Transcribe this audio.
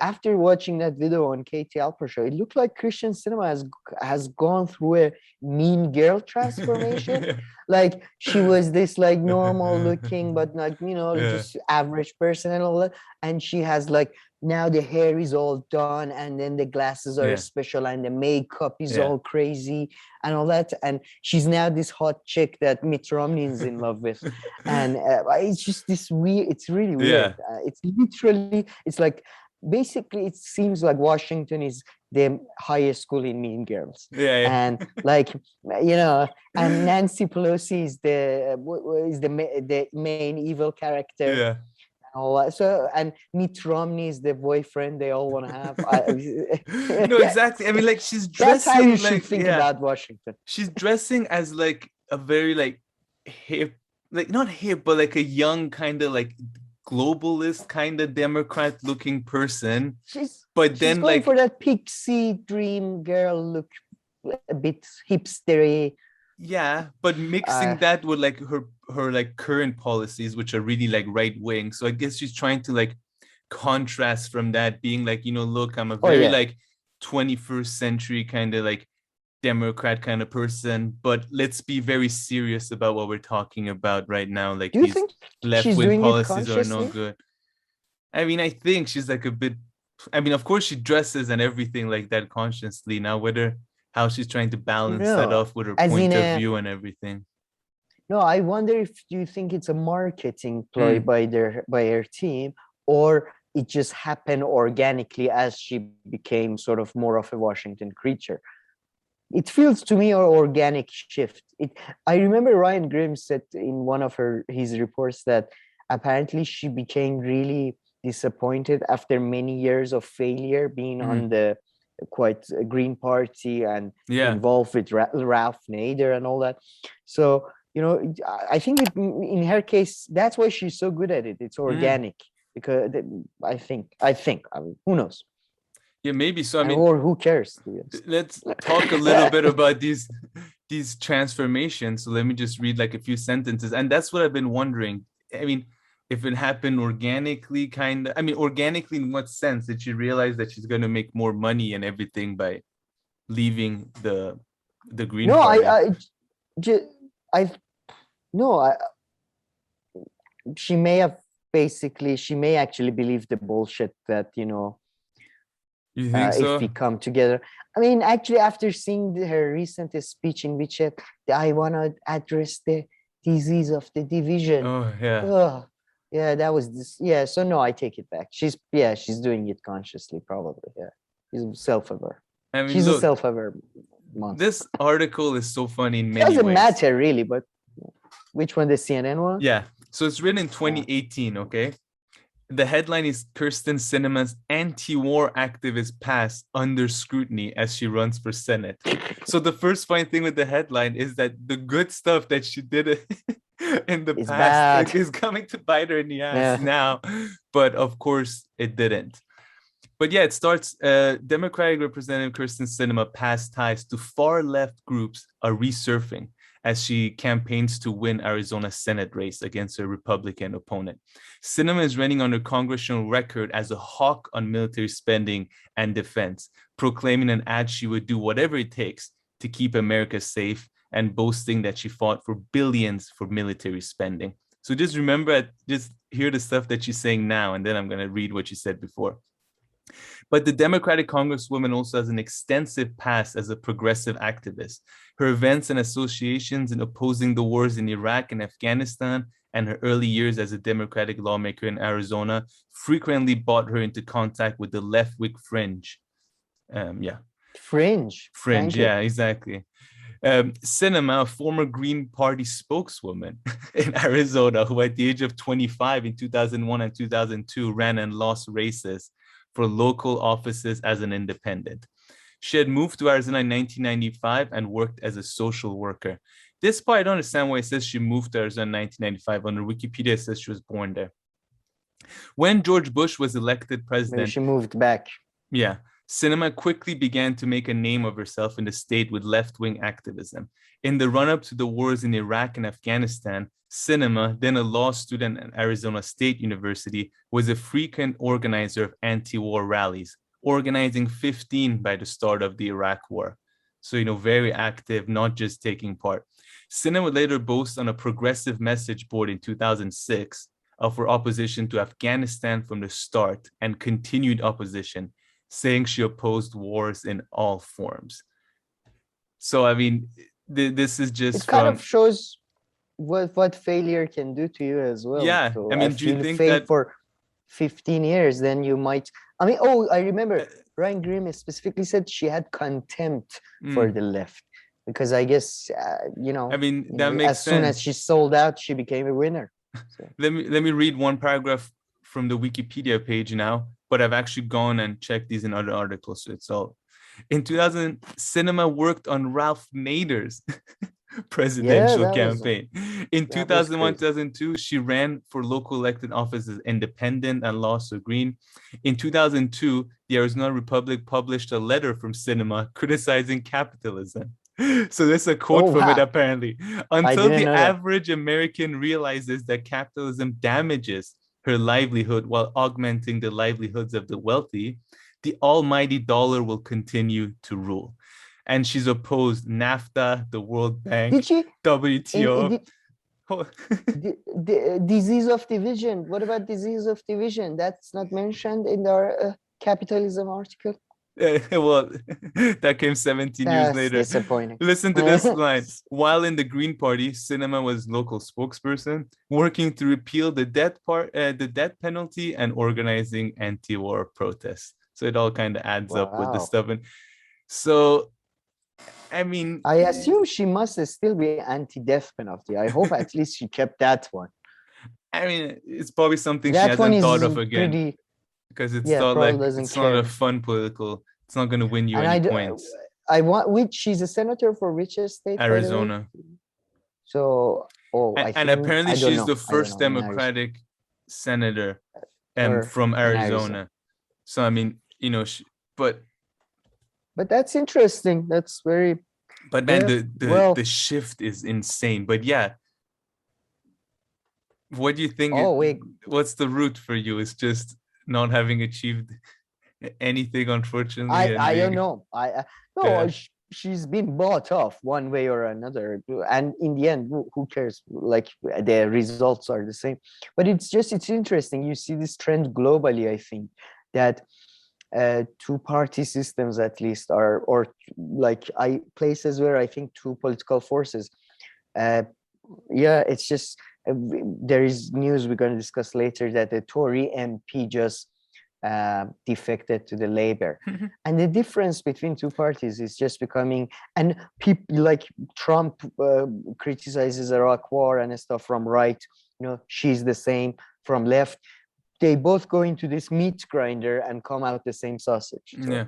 after watching that video on Katie Halper show, it looked like Kyrsten Sinema has gone through a mean girl transformation. Like she was this like normal looking, but like, Yeah. just average person and all that. And she has like, now the hair is all done, and then the glasses are Yeah. special, and the makeup is Yeah. all crazy and all that. And she's now this hot chick that Mitt Romney is in love with. And it's just this weird, it's really weird. Yeah. It's literally, it's like, basically it seems like Washington is the highest school in Mean Girls. Yeah. And like, and Nancy Pelosi is the main evil character. Yeah. So, and Mitt Romney is the boyfriend they all want to have. No, exactly. I mean, like she's That's how dressing you should like, think yeah, about Washington. she's dressing as like a very like hip, like not hip, but like a young kind of like globalist kind of Democrat looking person. But She's then going like, for that pixie dream girl look, a bit hipstery. yeah, but mixing that with like her like current policies, which are really like right wing. So I guess she's trying to like contrast from that, being like, look, I'm a Oh very yeah. like 21st century kind of like Democrat kind of person, but let's be very serious about what we're talking about right now. Like Do you these think she's left-wing doing it policies are no consciously? good. I mean, I think she's like a bit, I mean, of course she dresses and everything like that consciously. Now, whether how she's trying to balance that No, off with her as in point of a view and everything. no. I wonder if you think it's a marketing ploy Mm, by her team, or it just happened organically as she became sort of more of a Washington creature. It feels to me an organic shift. I remember Ryan Grimm said in one of his reports that apparently she became really disappointed after many years of failure being mm, on the quite Green Party and yeah. involved with Ralph Nader and all that. So, I think in her case, that's why she's so good at it. It's Mm, organic because I mean, who knows? yeah, maybe so. I And mean, or who cares, to be honest. let's talk a little bit about these transformations. So let me just read like a few sentences. And that's what I've been wondering. I mean, if it happened organically, kind of, I mean, organically in what sense? Did she realize that she's going to make more money and everything by leaving the Green No, Party? ju- I, no, she may have she may actually believe the bullshit that, You think if we so? come together. I mean, actually, after seeing her recent speech in which I want to address the disease of the division. Oh, yeah. Oh, yeah, that was this. Yeah, so no, I take it back. She's doing it consciously, probably. Yeah, she's self-aware. I mean, She's a look, self-aware monster. this article is so funny in It many doesn't ways. matter really, but which one, the CNN one? Yeah. So it's written in Yeah. 2018, okay? The headline is Kyrsten Sinema's anti-war activist pass under scrutiny as she runs for Senate. So the first fine thing with the headline is that the good stuff that she did in the It's past bad. is coming to bite her in the ass Yeah. now. But of course it didn't. But yeah, it starts, Democratic Representative Kyrsten Sinema past ties to far left groups are resurfing as she campaigns to win Arizona's Senate race against her Republican opponent. Sinema is running on her congressional record as a hawk on military spending and defense, proclaiming an ad she would do whatever it takes to keep America safe and boasting that she fought for billions for military spending. So just remember, just hear the stuff that she's saying now, and then I'm going to read what she said before. But the Democratic Congresswoman also has an extensive past as a progressive activist. Her events and associations in opposing the wars in Iraq and Afghanistan and her early years as a Democratic lawmaker in Arizona frequently brought her into contact with the left-wing fringe. Fringe, Fringe, frankly. yeah, exactly. Sinema, a former Green Party spokeswoman in Arizona, who at the age of 25 in 2001 and 2002 ran and lost races for local offices as an independent. She had moved to Arizona in 1995 and worked as a social worker. This part, I don't understand why it says she moved to Arizona in 1995. On her Wikipedia, it says she was born there. When George Bush was elected Maybe president, she moved back. yeah, Sinema quickly began to make a name of herself in the state with left-wing activism. In the run-up to the wars in Iraq and Afghanistan, Sinema, then a law student at Arizona State University, was a frequent organizer of anti-war rallies, organizing 15 by the start of the Iraq War. So, very active, not just taking part. Sinema would later boast on a progressive message board in 2006 of her opposition to Afghanistan from the start and continued opposition, saying she opposed wars in all forms. So, I mean, this is just it kind of shows what failure can do to you as well. Yeah, So I mean, if do you you think fail that for 15 years, then you might. I mean, oh, I remember Ryan Grimm specifically said she had contempt for the left because I guess I mean, that makes as soon as sense. she sold out, she became a winner. So. Let me read one paragraph from the Wikipedia page now, but I've actually gone and checked these in other articles. So it's all. In 2000, Sinema worked on Ralph Nader's presidential campaign. In 2001, 2002, she ran for local elected offices independent and lost to Green. In 2002, the Arizona Republic published a letter from Sinema criticizing capitalism. So there's a quote from it apparently. Until the average American realizes that capitalism damages her livelihood while augmenting the livelihoods of the wealthy, the almighty dollar will continue to rule. And she's opposed NAFTA, the World Bank, WTO. The disease of division. What about disease of division? That's not mentioned in our capitalism article. Well, that came 17 years later. Disappointing. Listen to this line. While in the Green Party, Sinema was local spokesperson, working to repeal the death penalty and organizing anti-war protests. So it all kind of adds up with the stuff. And so, I mean, I assume she must still be anti-death penalty. I hope at least she kept that one. I mean, it's probably something she hasn't thought of again. Because it's not like it's not a fun political. It's not going to win you any points. She's a senator for which state? Arizona. So, and apparently she's the first Democratic senator from Arizona. So I mean, but that's interesting. That's very. But man, the shift is insane. But yeah, what do you think? What's the route for you? It's just not having achieved anything, unfortunately. I don't know. She's been bought off one way or another, and in the end, who cares? Like the results are the same. But it's interesting. You see this trend globally. I think that two-party systems, at least, or like places where I think two political forces. It's just. There is news we're going to discuss later that the Tory MP just defected to the Labour. And the difference between two parties is just becoming, and people like Trump criticizes Iraq war and stuff from right, she's the same from left. They both go into this meat grinder and come out the same sausage. So. Yeah.